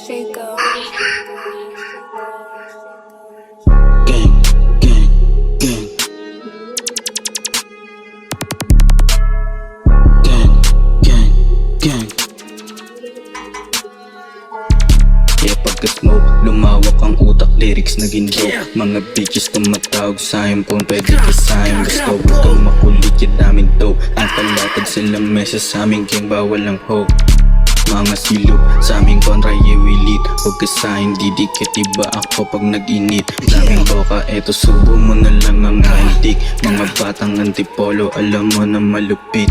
Shaco. Gang, gang, gang. Gang, gang, gang. Yeah, pagka-smoke, lumawak ang utak, lyrics naging dope. Mga bitches tumatawag sa'yo, kung pwede ka sa'yo. Gusto huwag kang makulit, yung daming dope. Ang palatag silang mesa sa'ming gang, bawal ang hope. Mga silop sa aming kontra, yewilit. Huwag ka sa'yo, didikit, iba ako pag nag-init. Daming boka, eto subo mo na lang ang antik. Mga batang antipolo, alam mo na malupit.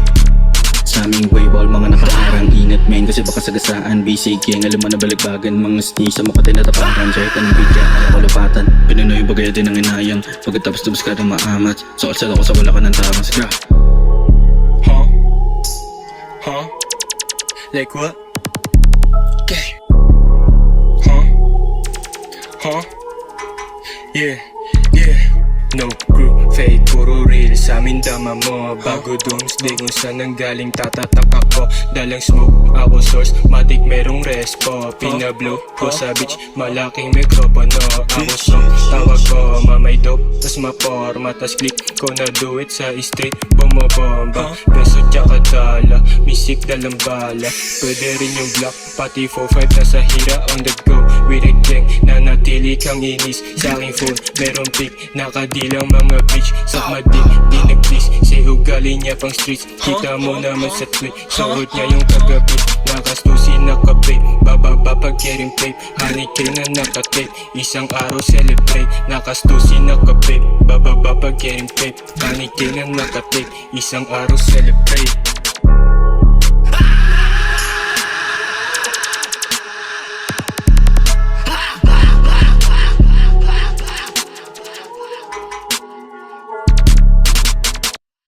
Sa aming wayball, mga nakaharang ingat men, kasi baka sagasaan. Busy gang, alam mo na balagbagan. Mga sneeze sa mukha tinatapakan. Share ka ng bigyan, alam ko lupatan. Pinunoy yung bagay din ang inayang. Pagkatapos tubos ka ng maamat. Sokot-sal ako sa wala ka ng tawang. Sige. Huh? Huh? Like what? Okay. Huh? Huh? Yeah, yeah. No crew, fake, puro real. Sa amin dama mo, bago doomsday. Kung saan nanggaling tatatak ako. Dalang smoke, ako source, matik merong respo. Pinablow ko sa beach, malaking mikropono. Ako song, tawag ko, mamay dope. Tas maporma, tas click ko na do it sa street. Bumabomba, peso tsaka dala. Misik dalang bala, pwede rin yung block. Pati 4-5 nasa hira on the go. With a gang, nanatili kang inis. Sa aking phone, merong pic, nakadilang mga bitch. Sa madik, di nag-please. Say ugali niya pang streets. Kita mo naman sa tweet, suot niya yung kagabi. Nakastusin nakababe, bababa pag getting paid. Honey K na nakatape, isang araw celebrate. Nakastusin nakababe, bababa pag getting paid. Honey K na nakatape, isang araw celebrate.